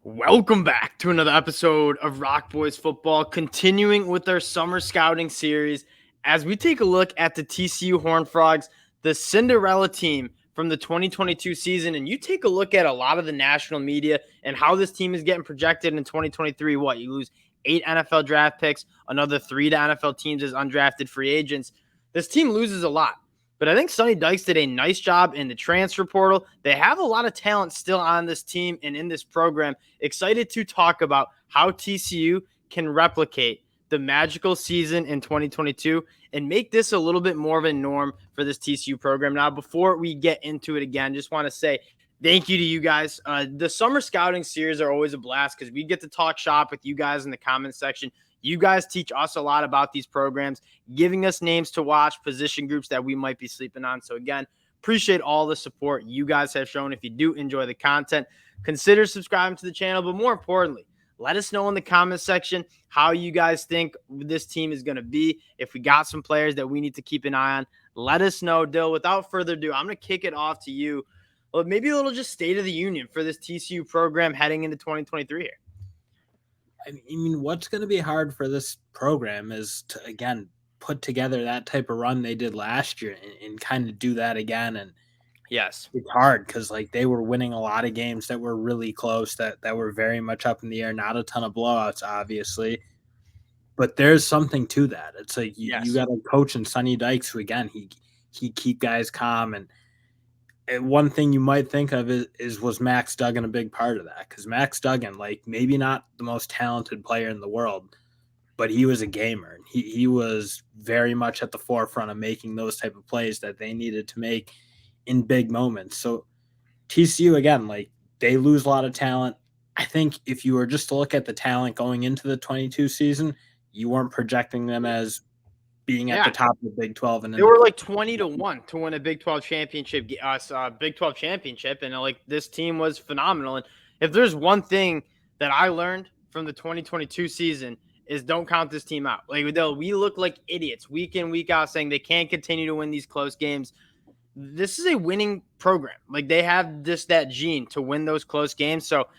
Welcome back to another episode of Rock Boys Football, continuing with our summer scouting series as we take a look at the TCU Horned Frogs, the Cinderella team from the 2022 season. And you take a look at a lot of the national media and how this team is getting projected in 2023. What, you lose 8 NFL draft picks, another 3 to NFL teams as undrafted free agents. This team loses a lot. But I think Sonny Dykes did a nice job in the transfer portal. They have a lot of talent still on this team and in this program. Excited to talk about how TCU can replicate the magical season in 2022 and make this a little bit more of a norm for this TCU program. Now, before we get into it again, just want to say thank you to you guys. The summer scouting series are always a blast because we get to talk shop with you guys in the comments section. You guys teach us a lot about these programs, giving us names to watch, position groups that we might be sleeping on. So again, appreciate all the support you guys have shown. If you do enjoy the content, consider subscribing to the channel. But more importantly, let us know in the comments section how you guys think this team is going to be. If we got some players that we need to keep an eye on, let us know. Dill, without further ado, I'm going to kick it off to you. Well, maybe a little just state of the union for this TCU program heading into 2023 here. I mean, what's going to be hard for this program is to, again, put together that type of run they did last year and kind of do that again. And yes, it's hard because they were winning a lot of games that were really close, that were very much up in the air. Not a ton of blowouts, obviously, but there's something to that. It's like you got a coach in Sonny Dykes who, again, he keep guys calm. And one thing you might think of was Max Duggan a big part of that? Because Max Duggan, maybe not the most talented player in the world, but he was a gamer. He was very much at the forefront of making those type of plays that they needed to make in big moments. So TCU, again, they lose a lot of talent. I think if you were just to look at the talent going into the 22 season, you weren't projecting them as being at the top of the Big 12, and they were 20-1 to win a Big 12 championship. Big 12 championship, and this team was phenomenal. And if there's one thing that I learned from the 2022 season is don't count this team out. We look like idiots week in, week out, saying they can't continue to win these close games. This is a winning program. They have that gene to win those close games. So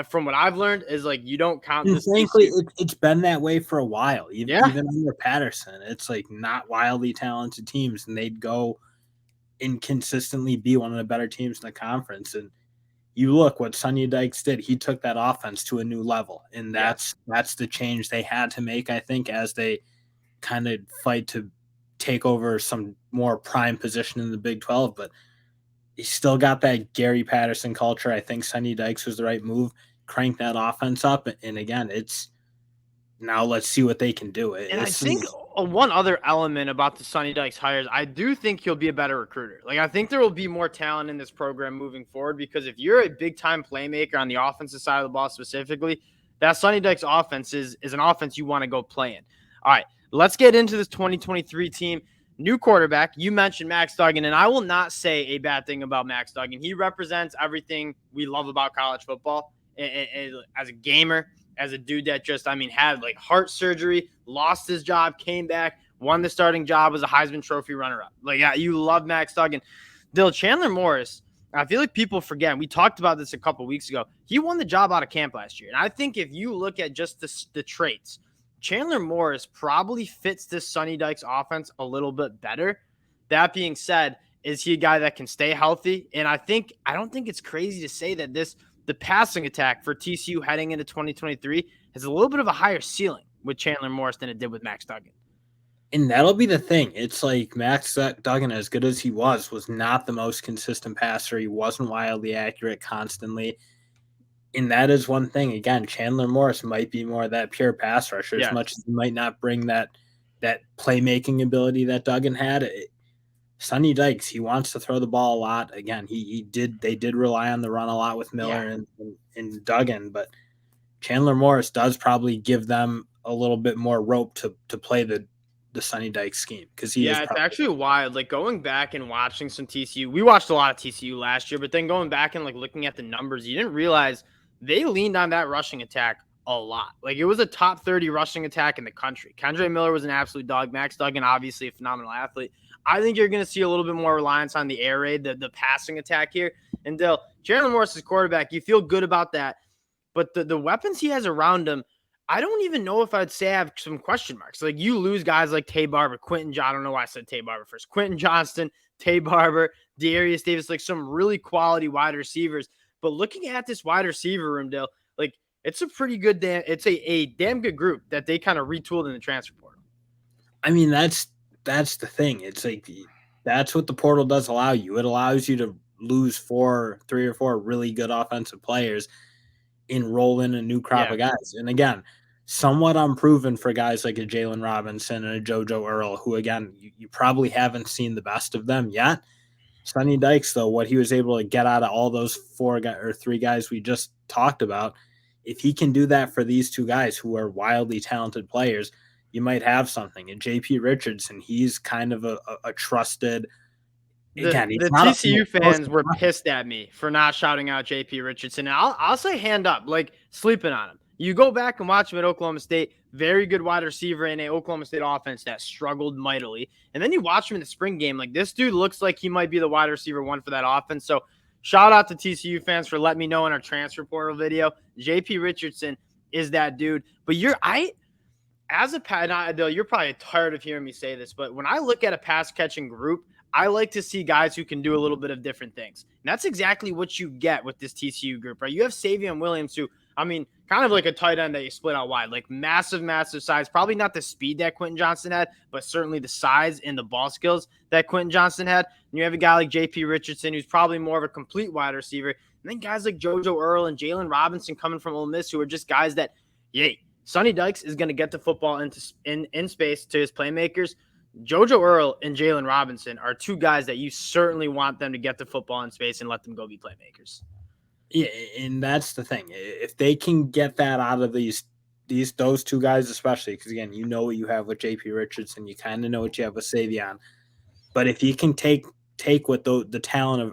from what I've learned is you don't count this. Frankly, it's been that way for a while. Even under Patterson, it's not wildly talented teams, and they'd go and consistently be one of the better teams in the conference. And you look what Sonny Dykes did; he took that offense to a new level, and that's the change they had to make. I think as they kind of fight to take over some more prime position in the Big 12, but he still got that Gary Patterson culture. I think Sonny Dykes was the right move. Crank that offense up, and again, it's now let's see what they can do. And I think one other element about the Sonny Dykes hires, I do think he'll be a better recruiter. I think there will be more talent in this program moving forward, because if you're a big-time playmaker on the offensive side of the ball specifically, that Sonny Dykes offense is an offense you want to go play in. All right, let's get into this 2023 team. New quarterback, you mentioned Max Duggan, and I will not say a bad thing about Max Duggan. He represents everything we love about college football. As a gamer, as a dude that just, had heart surgery, lost his job, came back, won the starting job, was a Heisman Trophy runner-up. You love Max Duggan. Dill, Chandler Morris, I feel like people forget. We talked about this a couple weeks ago. He won the job out of camp last year. And I think if you look at just the traits, Chandler Morris probably fits this Sonny Dykes offense a little bit better. That being said, is he a guy that can stay healthy? And I don't think it's crazy to say that the passing attack for TCU heading into 2023 has a little bit of a higher ceiling with Chandler Morris than it did with Max Duggan. And that'll be the thing. It's Max Duggan, as good as he was not the most consistent passer. He wasn't wildly accurate constantly. And that is one thing. Again, Chandler Morris might be more of that pure pass rusher, as much as he might not bring that playmaking ability that Duggan had. Sonny Dykes, he wants to throw the ball a lot. Again, they did rely on the run a lot with Miller and Duggan, but Chandler Morris does probably give them a little bit more rope to play the Sonny Dykes scheme, because it's actually wild. Going back and watching some TCU, we watched a lot of TCU last year, but then going back and looking at the numbers, you didn't realize they leaned on that rushing attack a lot. It was a top 30 rushing attack in the country. Kendre Miller was an absolute dog. Max Duggan, obviously a phenomenal athlete. I think you're going to see a little bit more reliance on the air raid, the passing attack here. And Dill, Chandler Morris is quarterback. You feel good about that. but the weapons he has around him, I don't even know if I'd say I have some question marks. Like, you lose guys like Tay Barber, I don't know why I said Tay Barber first. Quentin Johnston, Tay Barber, Darius Davis, like some really quality wide receivers. But looking at this wide receiver room, Dale, like, it's a pretty good, it's a damn good group that they kind of retooled in the transfer portal. I mean, that's the thing. It's like that's what the portal does allow you. It allows you to lose 3 or 4 really good offensive players, enroll in a new crop of guys. And again, somewhat unproven for guys like a Jalen Robinson and a JoJo Earl, who again, you probably haven't seen the best of them yet. Sonny Dykes, though, what he was able to get out of all those 3 guys we just talked about, if he can do that for these 2 guys who are wildly talented players, you might have something. And JP Richardson, he's kind of a trusted. Again, the TCU fans were pissed at me for not shouting out JP Richardson. And I'll say hand up, like, sleeping on him. You go back and watch him at Oklahoma State, very good wide receiver in a Oklahoma State offense that struggled mightily. And then you watch him in the spring game. Like, this dude looks like he might be the wide receiver 1 for that offense. So shout out to TCU fans for letting me know in our transfer portal video. JP Richardson is that dude. But you're probably tired of hearing me say this, but when I look at a pass catching group, I like to see guys who can do a little bit of different things. And that's exactly what you get with this TCU group, right? You have Savion Williams, who, I mean, kind of like a tight end that you split out wide, like massive, massive size. Probably not the speed that Quentin Johnston had, but certainly the size and the ball skills that Quentin Johnston had. And you have a guy like JP Richardson, who's probably more of a complete wide receiver. And then guys like JoJo Earl and Jalen Robinson coming from Ole Miss, who are just guys that, Sonny Dykes is going to get the football in space to his playmakers. JoJo Earl and Jalen Robinson are 2 guys that you certainly want them to get the football in space and let them go be playmakers. Yeah, and that's the thing. If they can get that out of those 2 guys, especially, because again, you know what you have with JP Richardson, you kind of know what you have with Savion. But if you can take what the talent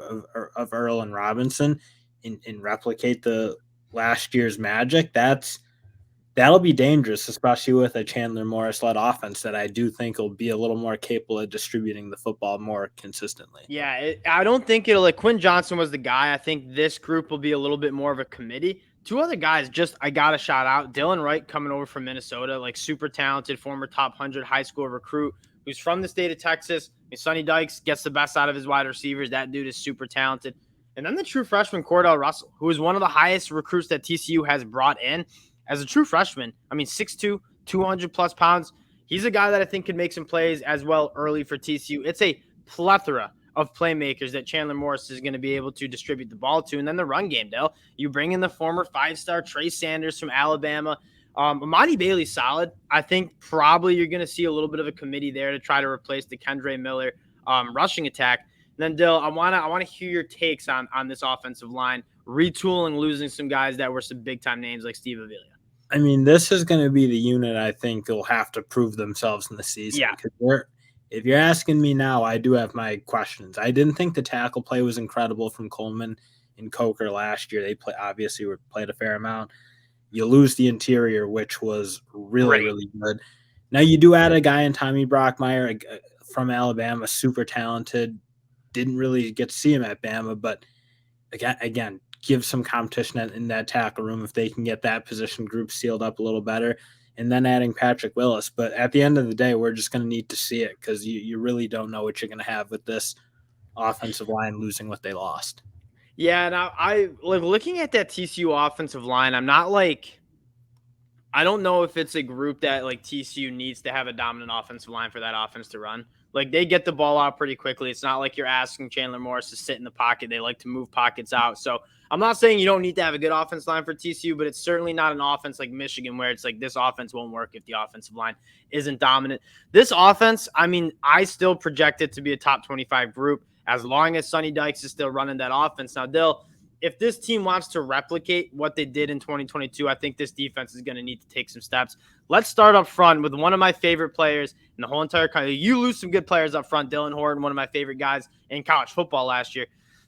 of Earl and Robinson and replicate the last year's magic, that'll be dangerous, especially with a Chandler Morris led offense that I do think will be a little more capable of distributing the football more consistently. Yeah, I don't think it'll, like, Quinn Johnson was the guy. I think this group will be a little bit more of a committee. 2 other guys, I got to shout out. Dylan Wright coming over from Minnesota, like, super talented, former top 100 high school recruit who's from the state of Texas. And Sonny Dykes gets the best out of his wide receivers. That dude is super talented. And then the true freshman Cordell Russell, who is one of the highest recruits that TCU has brought in. As a true freshman, I mean, 6'2", 200-plus pounds. He's a guy that I think could make some plays as well early for TCU. It's a plethora of playmakers that Chandler Morris is going to be able to distribute the ball to. And then the run game, Dale. You bring in the former 5-star Trey Sanders from Alabama. Amani Bailey's solid. I think probably you're going to see a little bit of a committee there to try to replace the Kendre Miller rushing attack. And then, Dale, I want to hear your takes on this offensive line, retooling, losing some guys that were some big-time names like Steve Avila. I mean, this is going to be the unit I think will have to prove themselves in the season. Yeah. Because if you're asking me now, I do have my questions. I didn't think the tackle play was incredible from Coleman and Coker last year. They played a fair amount. You lose the interior, which was really, really good. Now you do add a guy in Tommy Brockmeyer from Alabama, super talented. Didn't really get to see him at Bama, but again, give some competition in that tackle room if they can get that position group sealed up a little better, and then adding Patrick Willis. But at the end of the day, we're just going to need to see it because you really don't know what you're going to have with this offensive line losing what they lost. Yeah, now I like looking at that TCU offensive line. I'm not like, I don't know if it's a group that like TCU needs to have a dominant offensive line for that offense to run. Like, they get the ball out pretty quickly. It's not like you're asking Chandler Morris to sit in the pocket. They like to move pockets out. So I'm not saying you don't need to have a good offense line for TCU, but it's certainly not an offense like Michigan where it's like this offense won't work if the offensive line isn't dominant. This offense, I mean, I still project it to be a top 25 group as long as Sonny Dykes is still running that offense. Now, Dill, if this team wants to replicate what they did in 2022, I think this defense is going to need to take some steps. Let's start up front with one of my favorite players in the whole entire country. You lose some good players up front. Dylan Horton, one of my favorite guys in college football last year.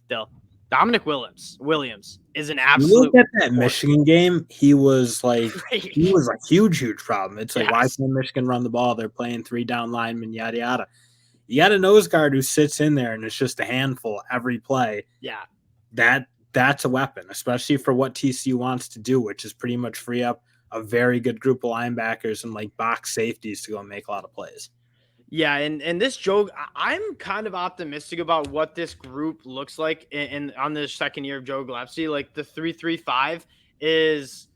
Dill, Dominic Williams is an absolute. You look at that Michigan game, he was a huge problem. It's like, why can't Michigan run the ball? They're playing 3 down linemen, yada yada. You got a nose guard who sits in there and it's just a handful every play. Yeah. that's a weapon, especially for what TCU wants to do, which is pretty much free up a very good group of linebackers and like box safeties to go and make a lot of plays. Yeah, and this Joe, I'm kind of optimistic about what this group looks like in on the second year of Joe Gillespie. Like the 3-3-5 is,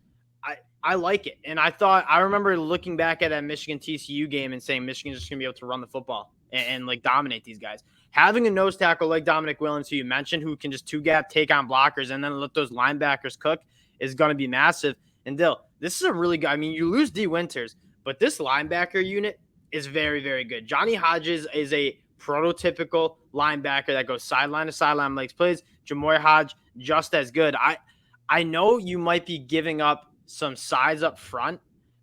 I like it, and I remember looking back at that Michigan TCU game and saying Michigan's just gonna be able to run the football and like dominate these guys. Having a nose tackle like Dominic Williams, who you mentioned, who can just two gap take on blockers and then let those linebackers cook, is going to be massive. And Dill, this is a really good. I mean, you lose D Winters, but this linebacker unit is very, very good. Johnny Hodges is a prototypical linebacker that goes sideline to sideline, makes plays. Jamoy Hodge, just as good. I know you might be giving up some size up front,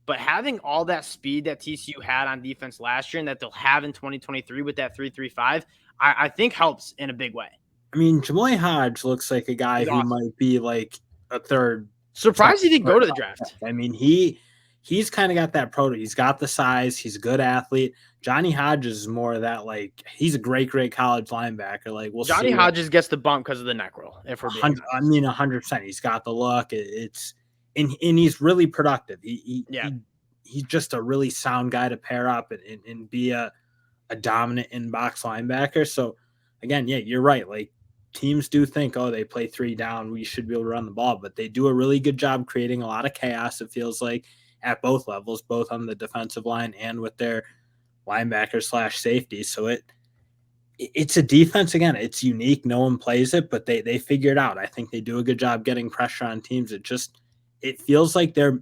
but having all that speed that TCU had on defense last year and that they'll have in 2023 with that 3-3-5, I think helps in a big way. I mean, Jamoy Hodge looks like a guy who might be like a third. Surprised he didn't go to the draft. I mean, he's kind of got that he's got the size. He's a good athlete. Johnny Hodges is more of that, like, he's a great college linebacker. Like, Johnny Hodges gets the bump because of the neck roll. If we're being honest. I mean, 100%. He's got the look. And he's really productive. He's just a really sound guy to pair up and be a dominant in-box linebacker. So, again, yeah, you're right. Like, teams do think, oh, they play 3 down, we should be able to run the ball. But they do a really good job creating a lot of chaos, it feels like, at both levels, both on the defensive line and with their linebacker / safety. So it's a defense, again, it's unique. No one plays it, but they figure it out. I think they do a good job getting pressure on teams. It feels like they're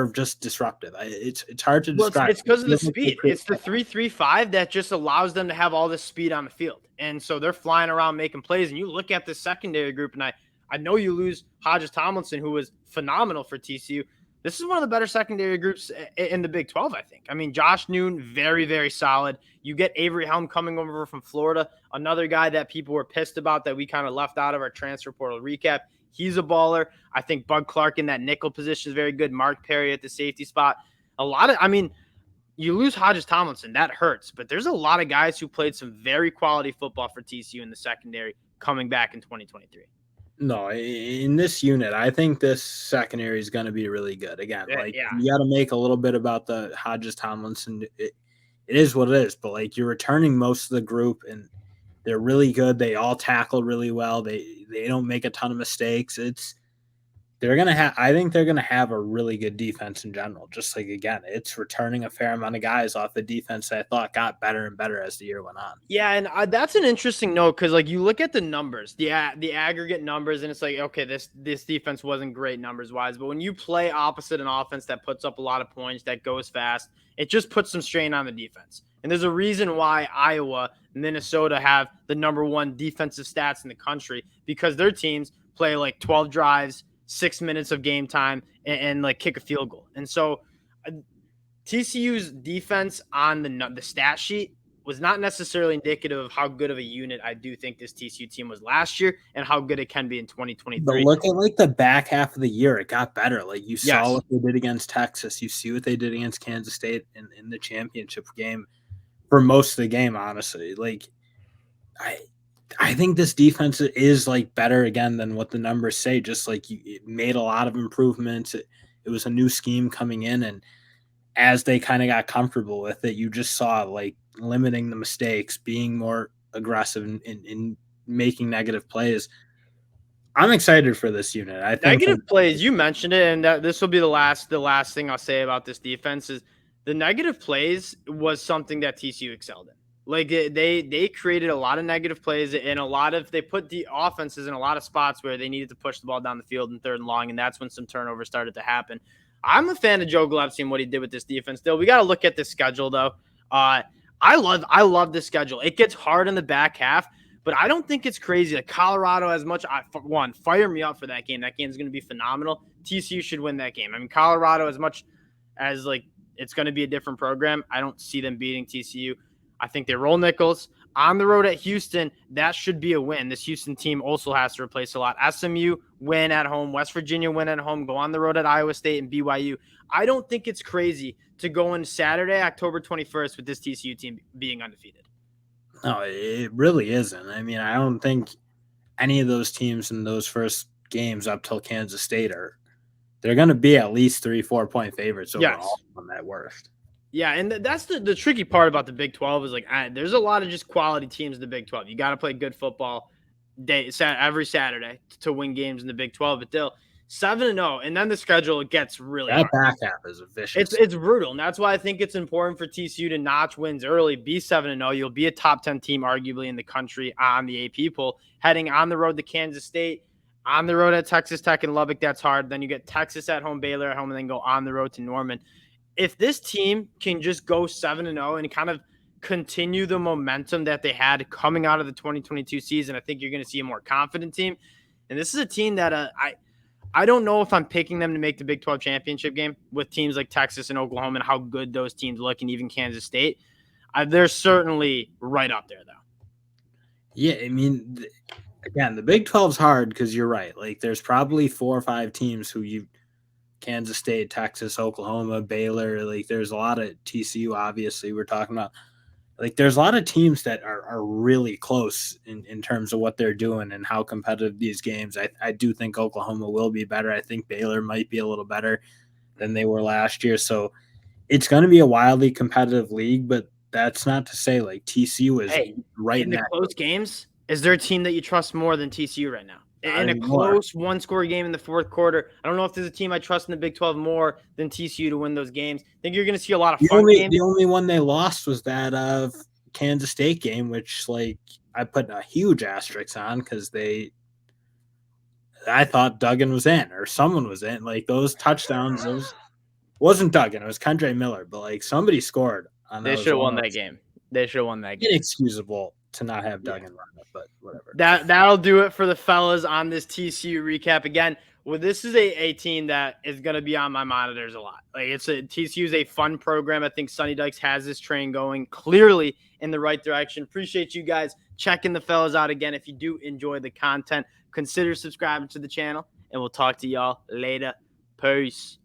just disruptive. It's hard to describe. It's because of the speed. It's the 3-3-5 that just allows them to have all this speed on the field. And so they're flying around making plays. And you look at the secondary group, and I know you lose Hodges Tomlinson, who was phenomenal for TCU. This is one of the better secondary groups in the Big 12, I think. I mean, Josh Noon, very, very solid. You get Avery Helm coming over from Florida, another guy that people were pissed about that we kind of left out of our transfer portal recap. He's a baller. I think Bud Clark in that nickel position is very good. Mark Perry at the safety spot. You lose Hodges Tomlinson, that hurts. But there's a lot of guys who played some very quality football for TCU in the secondary coming back in 2023. No, in this unit, I think this secondary is going to be really good. Again, you got to make a little bit about the Hodges Tomlinson. It is what it is, but like, you're returning most of the group, and they're really good. They all tackle really well. They don't make a ton of mistakes. I think they're gonna have a really good defense in general. Just like, again, it's returning a fair amount of guys off the defense that I thought got better and better as the year went on. Yeah, and that's an interesting note, because like, you look at the numbers, the aggregate numbers, and it's like, okay, this defense wasn't great numbers wise, but when you play opposite an offense that puts up a lot of points, that goes fast, it just puts some strain on the defense. And there's a reason why Iowa, Minnesota have the number 1 defensive stats in the country, because their teams play like 12 drives, 6 minutes of game time, and like kick a field goal. And so TCU's defense on the stat sheet was not necessarily indicative of how good of a unit I do think this TCU team was last year and how good it can be in 2023. But look at like the back half of the year, it got better. Like, you saw what they did against Texas. You see what they did against Kansas State in the championship game for most of the game, honestly. Like, I think this defense is like better again than what the numbers say. Just like, it made a lot of improvements. It was a new scheme coming in, and as they kind of got comfortable with it, you just saw like limiting the mistakes, being more aggressive in making negative plays. I'm excited for this unit. I think negative plays, you mentioned it, and this will be the last thing I'll say about this defense is the negative plays was something that TCU excelled in. Like, they created a lot of negative plays, and they put the offenses in a lot of spots where they needed to push the ball down the field in 3rd and long, and that's when some turnovers started to happen. I'm a fan of Joe Gillespie and what he did with this defense. Still, we got to look at this schedule, though. I love this schedule. It gets hard in the back half, but I don't think it's crazy. Like, Colorado, as much fire me up for that game. That game's going to be phenomenal. TCU should win that game. I mean, Colorado, as much as like it's going to be a different program, I don't see them beating TCU. I think they roll Nichols on the road at Houston. That should be a win. This Houston team also has to replace a lot. SMU win at home. West Virginia win at home. Go on the road at Iowa State and BYU. I don't think it's crazy to go in Saturday, October 21st, with this TCU team being undefeated. No, it really isn't. I mean, I don't think any of those teams in those first games up till Kansas State they're going to be at least 3-4 point favorites overall on that worst. Yeah, and that's the tricky part about the Big 12 is there's a lot of just quality teams in the Big 12. You got to play good football every Saturday to win games in the Big 12. But they'll 7-0, and then the schedule gets really hard. Back half is vicious. It's brutal, and that's why I think it's important for TCU to notch wins early, be 7-0. You'll be a top 10 team, arguably in the country on the AP poll, heading on the road to Kansas State, on the road at Texas Tech and Lubbock. That's hard. Then you get Texas at home, Baylor at home, and then go on the road to Norman. If this team can just go 7-0 and kind of continue the momentum that they had coming out of the 2022 season, I think you're going to see a more confident team. And this is a team that I don't know if I'm picking them to make the Big 12 championship game with teams like Texas and Oklahoma and how good those teams look, and even Kansas State. They're certainly right up there, though. Yeah, I mean, again, the Big 12's hard because you're right. Like, there's probably 4 or 5 teams who Kansas State, Texas, Oklahoma, Baylor. Like, there's a lot of TCU, obviously, we're talking about. Like, there's a lot of teams that are really close in terms of what they're doing and how competitive these games. I do think Oklahoma will be better. I think Baylor might be a little better than they were last year. So it's going to be a wildly competitive league, but that's not to say like TCU is right in the close games. Is there a team that you trust more than TCU right now? In a close one-score game in the fourth quarter, I don't know if there's a team I trust in the Big 12 more than TCU to win those games. I think you're going to see a lot of fun games. The only one they lost was that Kansas State game, which like I put a huge asterisk on because I thought Duggan was in or someone was in. Like those touchdowns, wasn't Duggan, it was Kendra Miller, but like somebody scored. They should have won that game. Inexcusable to not have Duggan run it, but whatever. That'll do it for the fellas on this TCU recap. Again, this is a team that is going to be on my monitors a lot. Like TCU is a fun program. I think Sonny Dykes has this train going clearly in the right direction. Appreciate you guys checking the fellas out again. If you do enjoy the content, consider subscribing to the channel, and we'll talk to y'all later. Peace.